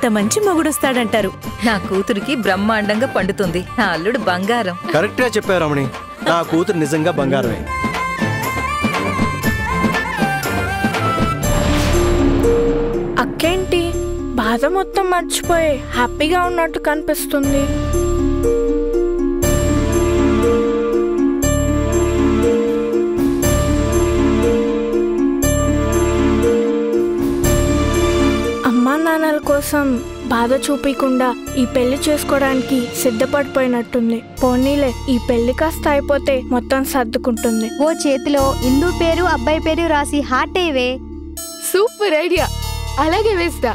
అంత మంచి మొగుడొస్తాడంటారు. నా కూతురికి బ్రహ్మాండంగా పండుతుంది. నా అల్లుడు బంగారం. కరెక్ట్ గా చెప్పారు రమణి. నా కూతురు నిజంగా బంగారమే. అక్కేంటి బాధ మొత్తం మర్చిపోయి హ్యాపీగా ఉన్నట్టు కనిపిస్తుంది. అమ్మా నాన్నల కోసం బాధ చూపించకుండా ఈ పెళ్లి చేసుకోవడానికి సిద్ధపడిపోయినట్టుంది. పోనీలే, ఈ పెళ్లి కాస్త అయిపోతే మొత్తం సర్దుకుంటుంది. ఓ చేతిలో ఇందు పేరు అబ్బాయి పేరు రాసి హార్ట్ అయ్యవే. సూపర్ ఐడియా, అలాగే వేస్తా.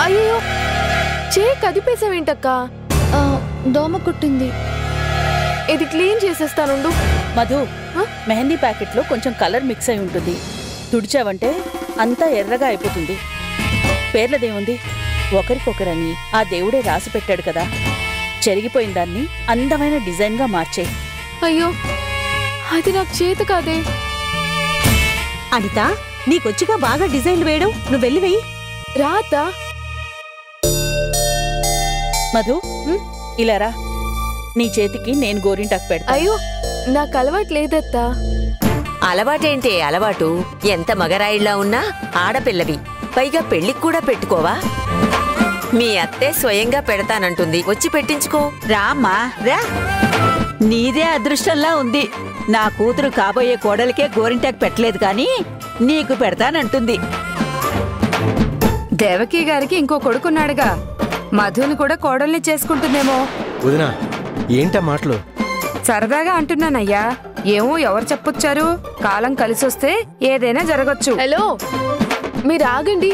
అయ్యో, కదిపేసావేంటక్క? దోమ కుట్టింది. ఇది క్లీన్ చేసేస్తానుండు. మధు, మెహందీ ప్యాకెట్లో కొంచెం కలర్ మిక్స్ అయి ఉంటుంది. తుడిచావంటే అంతా ఎర్రగా అయిపోతుంది. పేర్లదేముంది, ఒకరికొకరని ఆ దేవుడే రాసి పెట్టాడు కదా. చెరిగిపోయిన దాన్ని అందమైన డిజైన్గా మార్చే. అయ్యో, అది నాకు చేత కాదే. అనిత, నీకొచ్చిగా బాగా డిజైన్లు వేయడం, నువ్వు వెళ్ళి వెయ్యి. రాత మధు, ఇలా రా. నీ చేతికి నేను గోరింటాకు పెడతా. అయ్యో, నాకు అలవాటు లేదత్తా. అలవాటేంటే అలవాటు? ఎంత మగరాయిలా ఉన్నా ఆడపిల్లవి, పైగా పెళ్లికి కూడా పెట్టుకోవా? మీ అత్తే స్వయంగా పెడతానంటుంది, వచ్చి పెట్టించుకో. రామ్మా రా. నీదే అదృష్టంలా ఉంది. నా కూతురు కాబోయే కోడలికే గోరింటాకు పెట్టలేదు కానీ నీకు పెడతానంటుంది. దేవకీ గారికి ఇంకో కొడుకున్నాడుగా, మధుని కూడా కోడల్ని చేసుకుంటుందేమో. వదినా, ఏంటా మాటలు? సరదాగా అంటున్నానయ్యా. ఏమో, ఎవరు చెప్పొచ్చారు? కాలం కలిసొస్తే ఏదైనా జరగచ్చు. హలో, మీరు ఆగండి.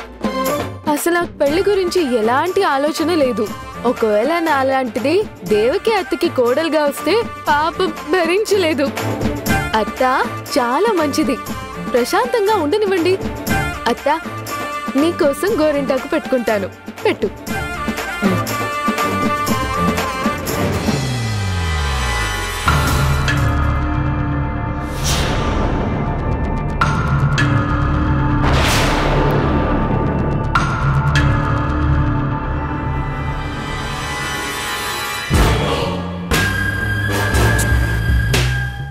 అసలు నాకు పెళ్లి గురించి ఎలాంటి ఆలోచన లేదు. ఒకవేళ నా అలాంటిది దేవకి అత్తకి కోడలుగా వస్తే పాపం భరించలేదు. అత్త చాలా మంచిది, ప్రశాంతంగా ఉండనివ్వండి. అత్త, నీకోసం గోరింటాకు పెట్టుకుంటాను, పెట్టు.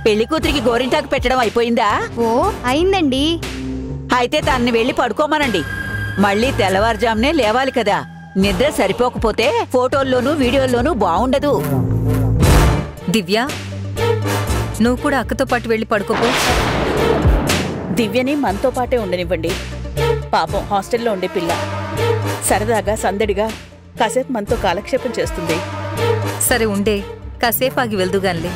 పెళ్లి కూతురికి గోరింటాకు పెట్టడం అయిపోయిందా? ఓ అయిందండి. అయితే తన్ని వెళ్ళి పడుకోమనండి. మళ్ళీ తెల్లవారుజామునే లేవాలి కదా. నిద్ర సరిపోకపోతే ఫోటోల్లోనూ వీడియోల్లోనూ బాగుండదు. దివ్య, నువ్వు కూడా అక్కతో పాటు వెళ్ళి పడుకోపో. దివ్యని మనతో పాటే ఉండనివ్వండి. పాపం హాస్టల్లో ఉండే పిల్ల, సరదాగా సందడిగా కాసేపు మనతో కాలక్షేపం చేస్తుంది. సరే ఉండే, కాసేపు ఆగి వెళ్దుగాన్లే.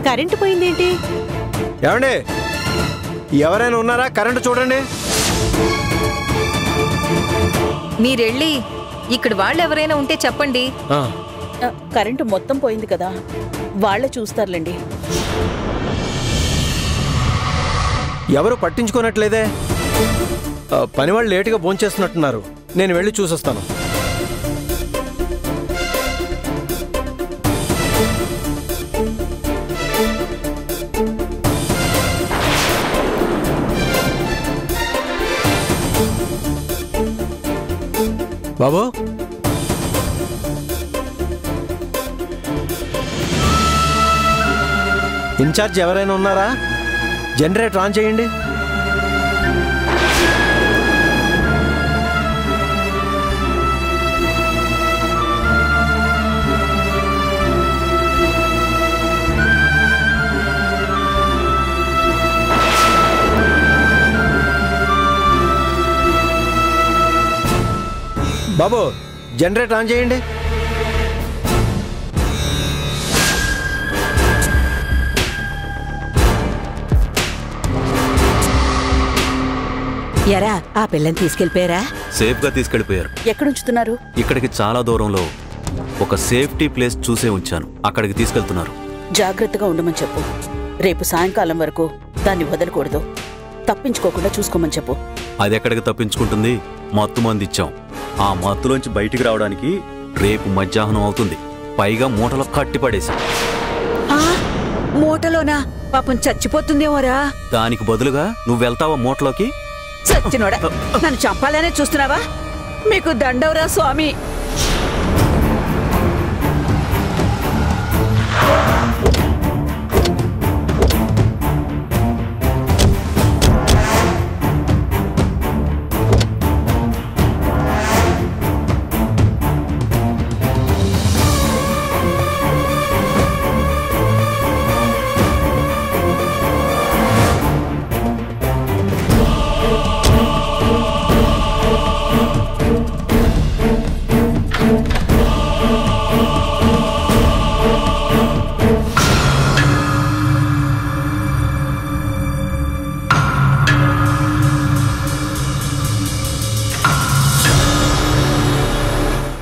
కరెంటు పోయిందేంటి? ఏమండి, ఎవరైనా ఉన్నారా? కరెంటు చూడండి. మీరెళ్ళి ఇక్కడ వాళ్ళు ఎవరైనా ఉంటే చెప్పండి. కరెంటు మొత్తం పోయింది కదా, వాళ్ళే చూస్తారులేండి. ఎవరు పట్టించుకోనట్లేదే. పనివాళ్ళు లేటుగా భోంచేస్తున్నట్టున్నారు. నేను వెళ్ళి చూసొస్తాను. బాబు, ఇన్ఛార్జ్ ఎవరైనా ఉన్నారా? జనరేటర్ ఆన్ చేయండి. బాబు జనరేటర్ ఆన్ చేయండి. ఎరా ఆ పిల్లని తీసుకెళ్ళిపోయారా? సేఫ్ గా తీసుకెళ్లిపోయారు. ఎక్కడుంచుతున్నారు? ఇక్కడికి చాలా దూరంలో ఒక సేఫ్టీ ప్లేస్ చూసే ఉంచాను, అక్కడికి తీసుకెళ్తున్నారు. జాగ్రత్తగా ఉండమని చెప్పు. రేపు సాయంకాలం వరకు దాన్ని వదలకూడదు. తప్పించుకోకుండా చూసుకోమని చెప్పు. అది ఎక్కడికి తప్పించుకుంటుంది? మత్తు మంది ఇచ్చాం. ఆ మత్తులోంచి బయటికి రావడానికి రేపు మధ్యాహ్నం అవుతుంది. పైగా మూటలో కట్టిపడేశాం. మూటలోనా? పాపం చచ్చిపోతుందేమోరా. దానికి బదులుగా నువ్వు వెళ్తావా మూటలోకి? చచ్చినోడా, నన్ను చంపాలనే చూస్తున్నావా? మీకు దండవరా స్వామి.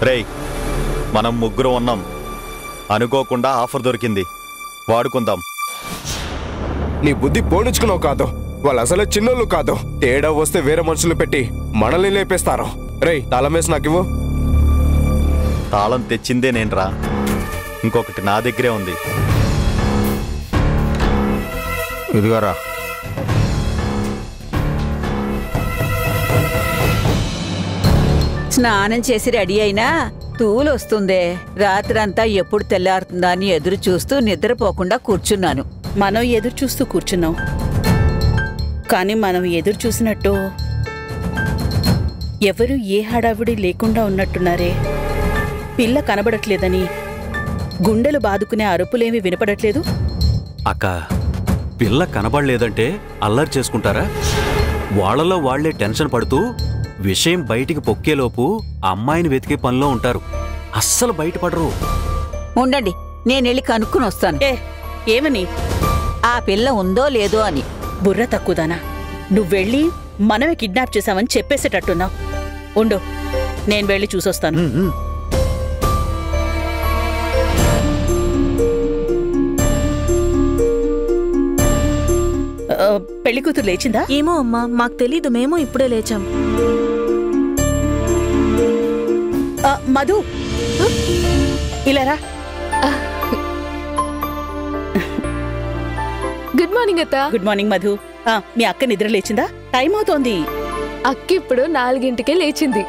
రేయ్, మనం ముగ్గురు ఉన్నాం. అనుకోకుండా ఆఫర్ దొరికింది, వాడుకుందాం. నీ బుద్ధి పోనిచ్చుకున్నావు కాదు. వాళ్ళు అసలే చిన్నోళ్ళు కాదు. తేడా వస్తే వేరే మనుషులు పెట్టి మనల్ని లేపేస్తారు. రేయ్, తాళం వేసి నాకివ్వు. తాళం తెచ్చిందే నేనురా, ఇంకొకటి నా దగ్గరే ఉంది. ఇదిగారా. స్నానం చేసి రెడీ అయినా తూలు వస్తుందే. రాత్రంతా ఎప్పుడు తెల్లారుతుందా అని ఎదురు చూస్తూ నిద్రపోకుండా కూర్చున్నాను. మనం ఎదురు చూస్తూ కూర్చున్నాం, కానీ మనం ఎదురు చూసినట్టు ఎవరు ఏ హడావిడి లేకుండా ఉన్నట్టున్నారే. పిల్ల కనబడట్లేదని గుండెలు బాదుకునే అరుపులేమి వినపడట్లేదు. అక్క, పిల్ల కనబడలేదంటే అల్లరి చేసుకుంటారా? వాళ్లలో వాళ్లే టెన్షన్ పడుతూ విషయం బయటికి పొక్కేలోపు అమ్మాయిని వెతికే పనిలో ఉంటారు. అస్సలు బయటపడరు. ఉండండి, నేనెళ్ళి కనుక్కుని వస్తాను. ఏమని? ఆ పిల్ల ఉందో లేదో అని. బుర్ర తక్కువదానా, నువ్వెళ్ళి మనమే కిడ్నాప్ చేశామని చెప్పేసేటట్టున్నావు. ఉండు, నేను వెళ్ళి చూసొస్తాను. పెళ్లి కూతురు లేచిందా? ఏమో అమ్మా, మాకు తెలీదు. మేము ఇప్పుడే లేచాం. మధు, ఇలారా. గుడ్ మార్నింగ్ అత్త. Good morning Madhu. మీ అక్క నిద్ర లేచిందా? టైం అవుతోంది. అక్క ఇప్పుడు 4 లేచింది.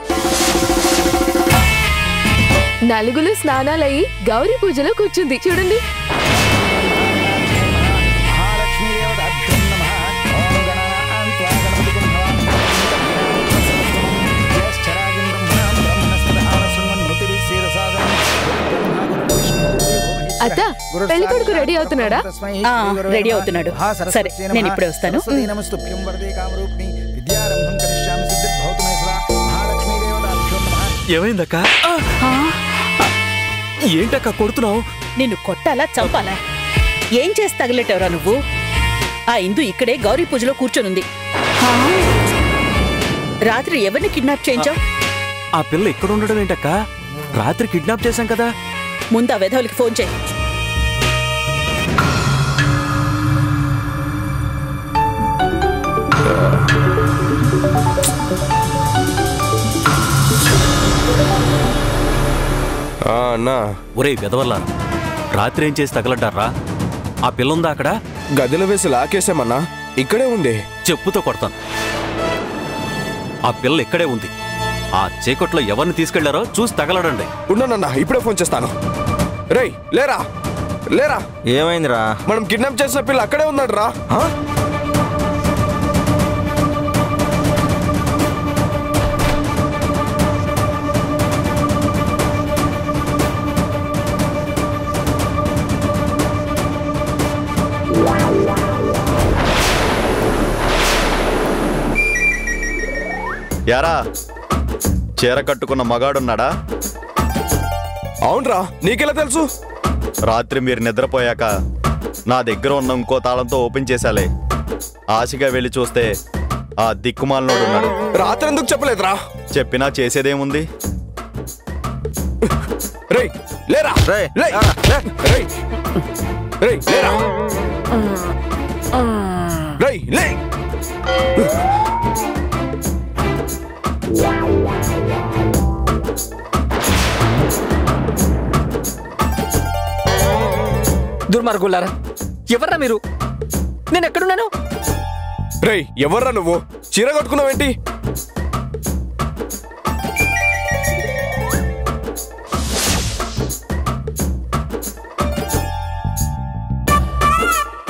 నలుగులు స్నానాలయ్యి గౌరీ పూజలో కూర్చుంది. చూడండి. అత్త, పెళ్లి కొడుకు రెడీ అవుతున్నాడా? రెడీ అవుతున్నాడు. సరే, నేను ఇప్పుడే వస్తాను. ఏమైందక్క? ఏంటక్క కొడుతున్నావు? నిన్ను కొట్టాలా చంపాలా? ఏం చేసి తగిలేటవరా నువ్వు? ఆ ఇందు ఇక్కడే గౌరీ పూజలో కూర్చొనుంది. రాత్రి ఎవరిని కిడ్నాప్ చేయించావు? ఆ పిల్ల ఇక్కడ ఉండడం ఏంటక్క? రాత్రి కిడ్నాప్ చేశాం కదా. ముందు ఆ వెధవులకి ఫోన్ చేయి. ఒరే వెధవల్లా, రాత్రి ఏం చేసి తగలడ్డారా? ఆ పిల్ల ఉందా అక్కడ? గదిలో వేసి లాకేసామన్నా. ఇక్కడే ఉంది. చెప్పుతో కొడతాను. ఆ పిల్ల ఇక్కడే ఉంది. ఆ చీకట్లో ఎవరిని తీసుకెళ్లారో చూసి తగలడండి. ఉండనన్నా, ఇప్పుడే ఫోన్ చేస్తాను. రేయ్, లేరా లేరా. ఏమైందిరా? మనం కిడ్నాప్ చేసిన పిల్ల అక్కడే ఉన్నాడు రా. యారా, చీర కట్టుకున్న మగాడున్నాడా? అవునరా, నీకెలా తెలుసు? రాత్రి మీరు నిద్రపోయాక నా దగ్గర ఉన్న ఇంకో తాళంతో ఓపెన్ చేశాలే. ఆశగా వెళ్ళి చూస్తే ఆ దిక్కుమాలనోడున్నాడు. రాత్రి ఎందుకు చెప్పలేదురా? చెప్పినా చేసేదేముంది? రేయ్ లేరా, రేయ్ రేయ్ లేరా, రేయ్ లే. దుర్మార్గులారా, ఎవర్రా మీరు? నేను ఎక్కడున్నాను? రేయ్ ఎవర్రా నువ్వు? చీర కట్టుకున్నావేంటి?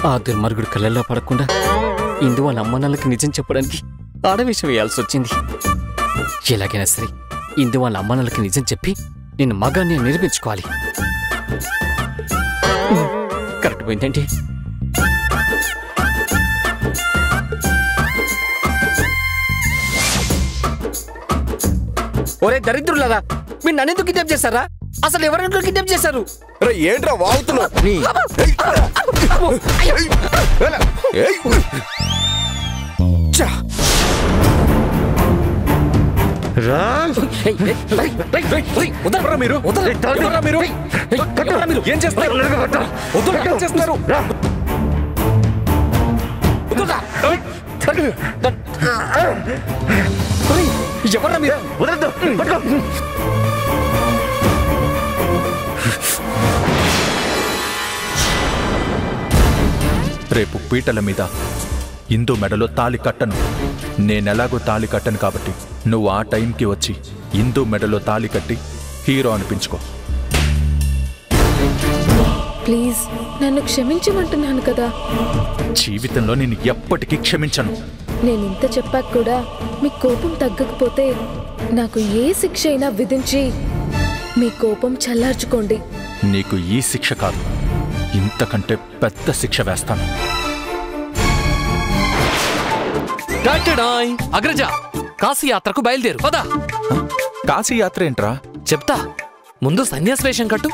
ఆ దుర్మార్గుడు కళ్ళల్లో పడకుండా ఇందు వాళ్ళ అమ్మ నాన్నలకి నిజం చెప్పడానికి ఆడవేషం వేయాల్సి వచ్చింది. ఎలాగైనా సరే ఇందు వాళ్ళ అమ్మ నాన్నలకి నిజం చెప్పి నేను మగాన్ని నిరూపించుకోవాలి. కరెక్ట్ పోయిందండి. ఒరే దరిద్రులారా, మీరు నన్నెందుకు కిడ్నాప్ చేశారా? అసలు ఎవరెందుకు కిడ్నాప్ చేశారు? ఏంట్రా వాగుతున్నావు? ఏం చేస్తారు? ఎవర్రా మీరు? రేపు పీటల మీద ఇందు మెడలో తాళి కట్టను. నేనెలాగో తాళి కట్టను కాబట్టి నువ్వు ఆ టైంకి వచ్చి ఇందు మెడలో తాళి కట్టి హీరో అనిపించుకో. ప్లీజ్ నన్ను క్షమించమంటున్నాను కదా. జీవితంలో నేను ఎప్పటికీ క్షమించను. నేను ఇంత చెప్పాక కూడా మీ కోపం తగ్గకపోతే నాకు ఏ శిక్ష అయినా విధించి మీ కోపం చల్లార్చుకోండి. నీకు ఈ శిక్ష కాదు, ఇంతకంటే పెద్ద శిక్ష వేస్తాను. అగ్రజ, కాశీ యాత్రకు బయలుదేరు పదా. కాశీ యాత్ర ఏంట్రా? చెప్తా, ముందు సన్యాసి వేషం కట్టు.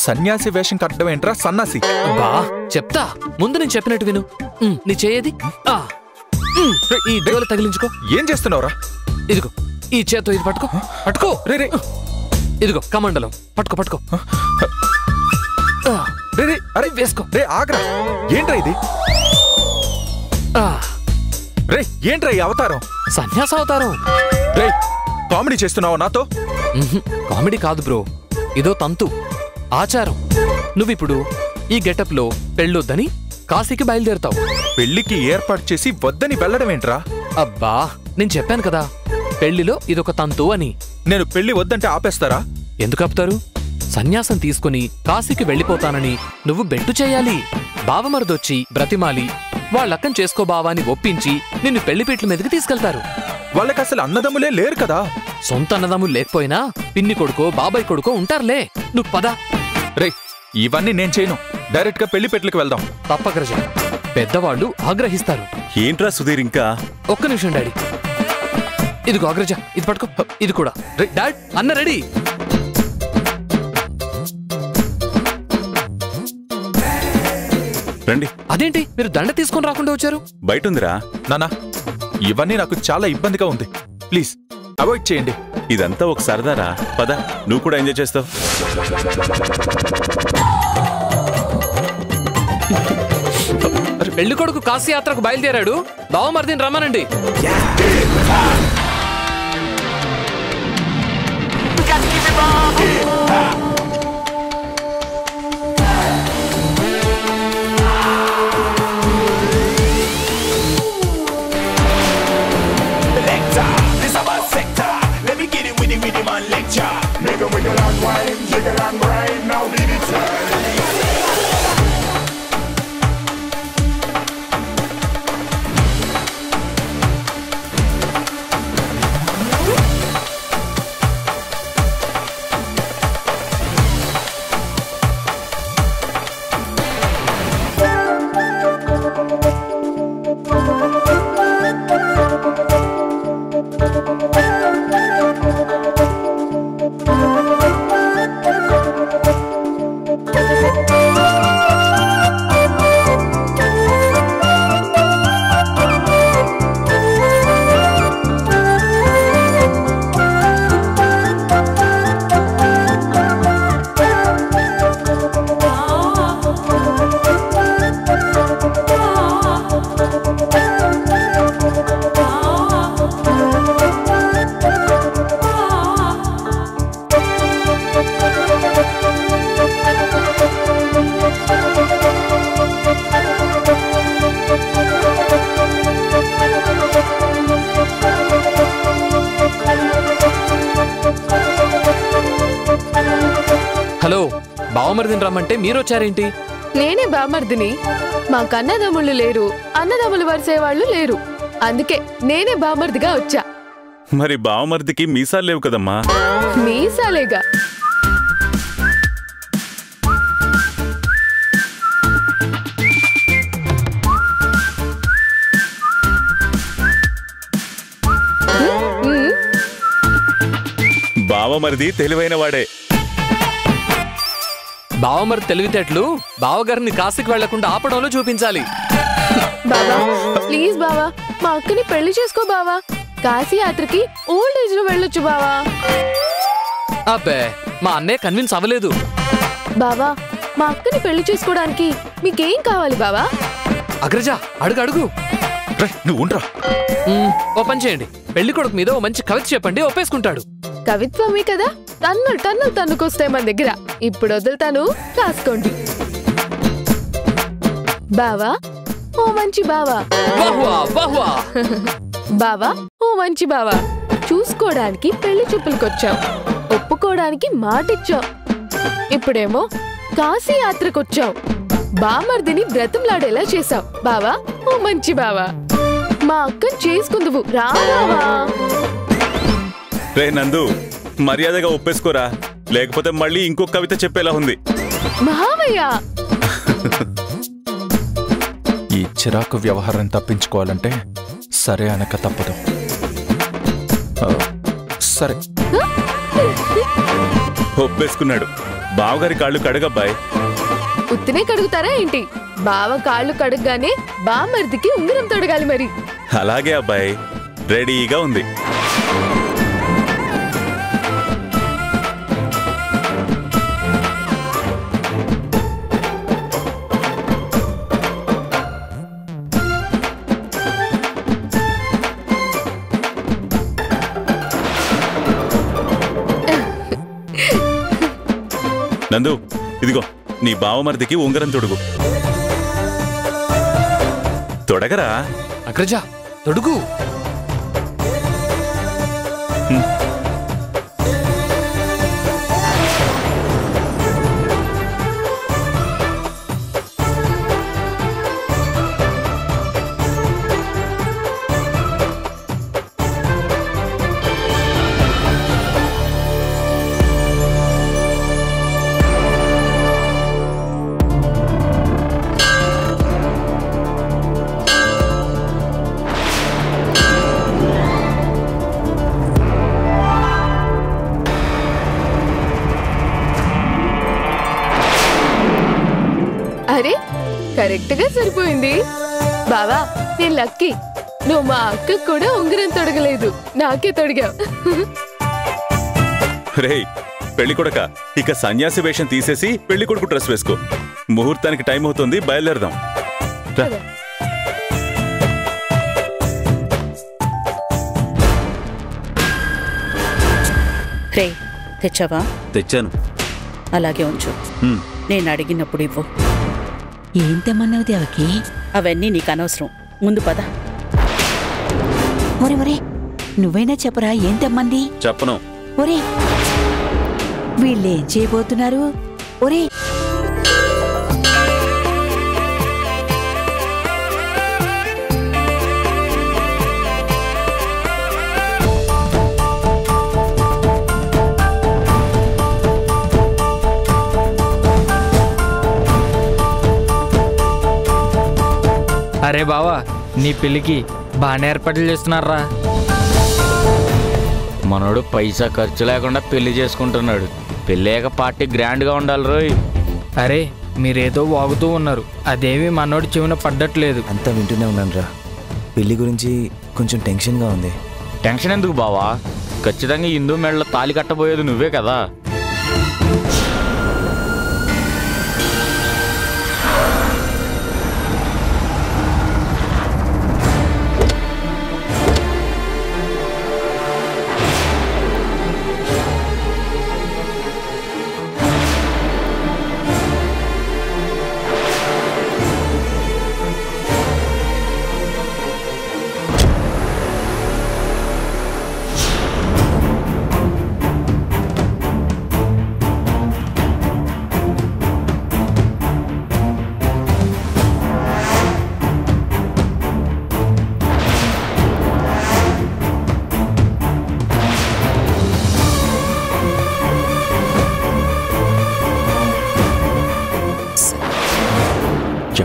సన్యాసి వేషం కట్టడం ఏంట్రా సన్నాసి? బా చెప్తా, ముందు నేను చెప్పినట్టు విను. నీ చేయది ఈ దేవులు తగిలించుకో. ఏం చేస్తున్నావురా? ఇదిగో ఈ చేత్తో ఇది పట్టుకో, పట్టుకో. రే ఇదిగో కమండలం పట్టుకో, పట్టుకో. అరే వేసుకో. రే ఆగ్రా, ఏంట్రా ఇది? రే ఏంట్రా ఈ అవతారం? సన్యాస అవతారం. రే కామెడీ చేస్తున్నావా నాతో? కామెడీ కాదు బ్రో, ఇదో తంతు ఆచారం. నువ్విప్పుడు ఈ గెటప్ లో పెళ్ళొద్దని కాశీకి బయలుదేరుతావు. పెళ్లికి ఏర్పాటు చేసి వద్దని వెళ్ళడం ఏంట్రా? అబ్బా నేను చెప్పాను కదా, పెళ్లిలో ఇదొక తంతు అని. నేను పెళ్లి వద్దంటే ఆపేస్తారా? ఎందుకు ఆపుతారు? సన్యాసం తీసుకుని కాశీకి వెళ్ళిపోతానని నువ్వు బెట్టు చేయాలి. బావమరదొచ్చి బ్రతిమాలి వాళ్ళక్కని చేసుకో బావాని ఒప్పించి నిన్ను పెళ్లిపీట్ల మీదకి తీసుకెళ్తారు. వాళ్ళకి అసలు అన్నదమ్ములే లేరు కదా. సొంత అన్నదమ్ములు లేకపోయినా పిన్ని కొడుకో బాబాయ్ కొడుకో ఉంటారులే. నువ్వు పదా. రే ఇవన్నీ నేను చేయను, డైరెక్ట్ గా పెళ్లిపెట్లకి వెళ్దాం. తప్పగ్రజ, పెద్దవాళ్ళు ఆగ్రహిస్తారు. ఏంట్రా సుధీర్ ఇంకా? ఒక్క నిమిషం డాడీ. ఇదిగో అగ్రజ, ఇది పట్టుకో. ఇది కూడా. డాడ్ అన్న రెడీ. రండి. అదేంటి మీరు దండ తీసుకొని రాకుండా వచ్చారు? బయట ఉందిరా. నానా ఇవన్నీ నాకు చాలా ఇబ్బందిగా ఉంది, ప్లీజ్ అవాయిడ్ చేయండి. ఇదంతా ఒక సరదారా, పద నువ్వు కూడా ఎంజాయ్ చేస్తావు. పెళ్లి కొడుకు కాశీ యాత్రకు బయలుదేరాడు, బావమరిదిని రమ్మనండి. బావమరిదిని రమ్మంటే మీరొచ్చారేంటి? నేనే బామర్దిని. మాకు అన్నదమ్ముళ్ళు లేరు, అన్నదమ్ములు వరిసేవాళ్ళు లేరు. అందుకే నేనే బామర్దిగా వచ్చా. మరి బావమరిదికి మీసాలు లేవు కదమ్మా. మీసాలేగా. బావమరిది తెలివైన వాడే. బావమరిది తెలివితేటలు బావగారిని కాశీకి వెళ్లకుండా ఆపడంలో చూపించాలి. బావా ప్లీజ్ బావా, మా అక్కని పెళ్లి చేసుకో బావా. కాశీ యాత్రకి ఓల్డ్ ఏజ్ లో వెళ్ళొచ్చు బావా. అబ్బే మా అన్నయ్య కన్విన్స్ అవ్వలేదు. బావా మా అక్కని పెళ్లి చేసుకోవడానికి మీకేం కావాలి బావా? అగ్రజ అడుగు అడుగు. నువ్వు ఉండరా. ఓ పని చేయండి, పెళ్లి కొడుకు మీద ఓ మంచి కవిత చెప్పండి, ఒప్పేసుకుంటాడు. కవిత్వమే కదా, టన్నులు తన్నుకొస్తాయి మన దగ్గర. ఇప్పుడు వదులుతాను, రాసుకోండి. బావా ఓ మంచి బావా, బావా ఓ మంచి బావా. చూసుకోవడానికి పెళ్లి చూపులకొచ్చావు, ఒప్పుకోవడానికి మాటిచ్చావు. ఇప్పుడేమో కాశీ యాత్రకొచ్చావు, బామర్దిని బ్రతంలాడేలా చేశావు. బావా ఓ మంచి బావా, మా అక్కని చేసుకుందువు రా బావా. రే నందు, మర్యాదగా ఒప్పేసుకోరా, లేకపోతే మళ్ళీ ఇంకో కవిత చెప్పేలా ఉంది. మావయ్య ఈ చిరాకు వ్యవహారం తప్పించుకోవాలంటే సరే అనక తప్పదు. సరే ఒప్పేసుకున్నాడు. బావగారి కాళ్ళు కడుగబ్బాయి. ఉత్తినే కడుగుతారా ఏంటి? బావ కాళ్ళు కడుగ్గానే బామర్దికి ఉంగరం తొడగాలి మరి. అలాగే అబ్బాయి, రెడీగా ఉంది. నందు, ఇదిగో నీ బావమరిదికి ఉంగరం తొడుగు. తొడగరా. అగ్రజ తొడుగు. అరే కరెక్ట్ గా సరిపోయింది. బావా నేను లక్కీ, నువ్వు మా అక్క కూడా ఉంగరం తొడగలేదు, నాకే తొడిగావు. రేయ్ పెళ్లి కొడక, ఇక సన్యాసి వేషం తీసేసి పెళ్లి కొడుకు డ్రెస్ వేసుకో. ముహూర్తానికి టైం అవుతుంది, బయలుదేరదాం. రే తెచ్చావా? తెచ్చాను. అలాగే ఉంచు, నేను అడిగినప్పుడు ఇవ్వు. ఏం తెమ్మన్నావు దేవకి? అవన్నీ నీకు అనవసరం, ముందు పద. ఒరే ఒరే, నువ్వైనా చెప్పరా ఏం తెమ్మంది? చెప్పను. ఒరే వీళ్ళేం చేయబోతున్నారు? ఒరే అరే బావా, నీ పెళ్ళికి బాగానే ఏర్పాట్లు చేస్తున్నారా? మనోడు పైసా ఖర్చు లేకుండా పెళ్లి చేసుకుంటున్నాడు. పెళ్ళాక పార్టీ గ్రాండ్గా ఉండాలి రోయ్. అరే మీరేదో వాగుతూ ఉన్నారు, అదేమి మనోడు చెవిన పడ్డట్లేదు. అంతా వింటూనే ఉన్నాను రా. పెళ్లి గురించి కొంచెం టెన్షన్గా ఉంది. టెన్షన్ ఎందుకు బావా? ఖచ్చితంగా హిందూ మెడలో తాళి కట్టబోయేది నువ్వే కదా.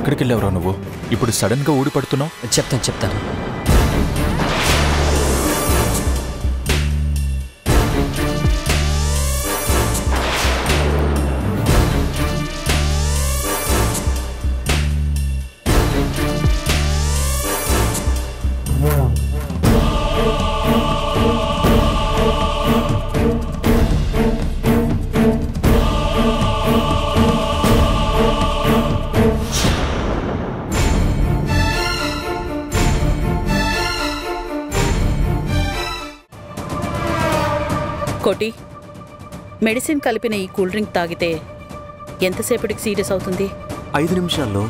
ఎక్కడికి వెళ్ళావురా నువ్వు? ఇప్పుడు సడన్ గా ఊడిపడుతున్నావు. చెప్తాను. కోటి, మెడిసిన్ కలిపిన ఈ కూల్ డ్రింక్ తాగితే ఎంతసేపటికి సీరియస్ అవుతుంది? 5 నిమిషాల్లో.